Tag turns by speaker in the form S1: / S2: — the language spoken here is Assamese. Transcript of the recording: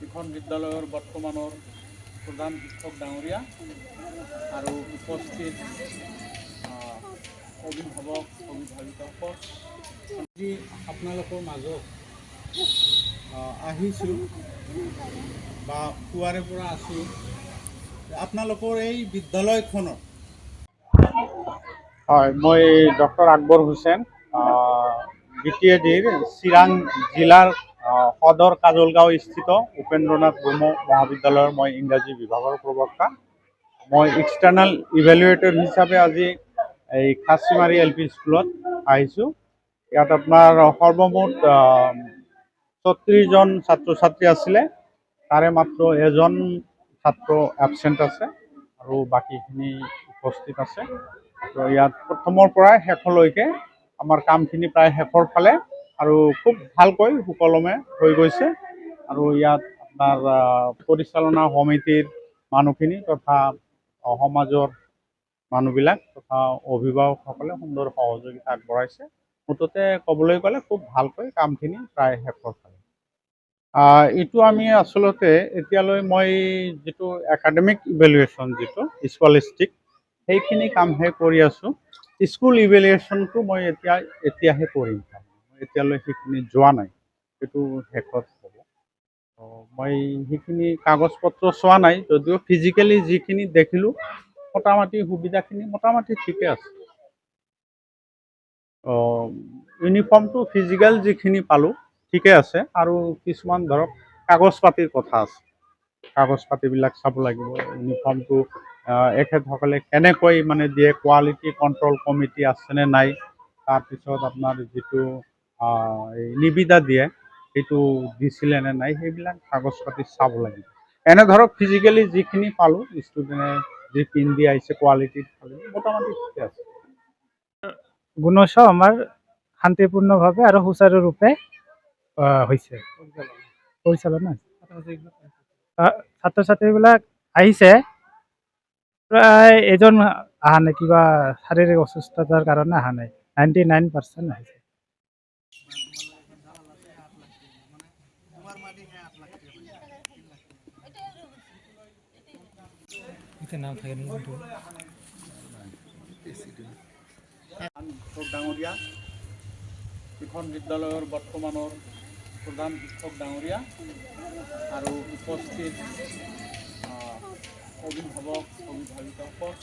S1: ইখন বিদ্যালয়ৰ বৰ্তমানৰ প্ৰধান শিক্ষক ডাঙৰীয়া আৰু উপস্থিত অভিভাৱক অভিভাৱিকাসকল, আজি আপোনালোকৰ মাজত আহিছোঁ বা পুৱাৰে পৰা আছোঁ। আপোনালোকৰ এই বিদ্যালয়খনত হয়, মই ডক্টৰ আকবৰ হুছেইন, BTADৰ চিৰাং জিলাৰ সদৰ কাজলগাঁও স্থিত উপেন্দ্ৰনাথ ব্ৰহ্ম মহাবিদ্যালয়ৰ মই ইংৰাজী বিভাগৰ প্ৰবক্তা। মই এক্সটাৰ্নেল ইভেলুৱেটৰ হিচাপে আজি এই খাচীমাৰী LP স্কুলত আহিছোঁ। ইয়াত আপোনাৰ সৰ্বমুঠ 36 জন ছাত্ৰ ছাত্ৰী আছিলে, তাৰে মাত্ৰ এজন ছাত্ৰ এবচেণ্ট আছে আৰু বাকীখিনি উপস্থিত আছে। তো ইয়াত প্ৰথমৰ পৰাই শেষলৈকে আমাৰ কামখিনি প্ৰায় শেষৰ ফালে আৰু খুব ভালকৈ সুকলমে হৈ গৈছে। আৰু ইয়াত আপোনাৰ পৰিচালনা সমিতিৰ মানুহখিনি তথা সমাজৰ মানুহবিলাক তথা অভিভাৱকসকলে সুন্দৰ সহযোগিতা আগবঢ়াইছে। মুঠতে ক'বলৈ গ'লে খুব ভালকৈ কামখিনি প্ৰায় শেষৰ ফালে। এইটো আমি আচলতে এতিয়ালৈ মই যিটো একাডেমিক ইভেলুৱেশ্যন যিটো স্কলাষ্টিক সেইখিনি কামহে কৰি আছোঁ। স্কুল ইভেলুৱেশ্যনটো মই এতিয়াহে কৰিম। এতিয়ালৈ সেইখিনি যোৱা নাই, সেইটো শেষত হ'ব। মই সেইখিনি কাগজ পত্ৰ চোৱা নাই, যদিও ফিজিকেলি যিখিনি দেখিলোঁ মোটামুটি সুবিধাখিনি মোটামুটি ঠিকে আছে। ইউনিফৰ্মটো ফিজিকেল যিখিনি পালোঁ ঠিকে আছে, আৰু কিছুমান ধৰক কাগজ পাতিৰ কথা আছে। কাগজ পাতিবিলাক চাব লাগিব। ইউনিফৰ্মটো এখেতসকলে কেনেকৈ মানে দিয়ে, কোৱালিটি কণ্ট্ৰল কমিটি আছেনে নাই, তাৰপিছত আপোনাৰ যিটো নিবিদা দিয়ে সেইটো দিছিলে নে নাই, সেইবিলাক কাগজ পাতি চাব লাগিব। এনে ধৰক ফিজিকেলি যিখিনি পালোঁ, ষ্টুডেণ্টে যি পিন্ধি আহিছে কোৱালিটি মোটামুটি ঠিকে আছে।
S2: গুণোৎসৱ আমাৰ শান্তিপূৰ্ণভাৱে আৰু সুচাৰুৰূপে হৈছে পৰিচালনা। ছাত্ৰ ছাত্ৰীবিলাক আহিছে, প্ৰায় এজন অহা নাই, কিবা শাৰীৰিক অসুস্থতাৰ কাৰণে অহা নাই। 99% আহিছে।
S1: ডাঙৰীয়া, ইখন বিদ্যালয়ৰ বৰ্তমানৰ প্ৰধান শিক্ষক ডাঙৰীয়া আৰু উপস্থিত অভিভাৱক অভিভাৱিকাসকল।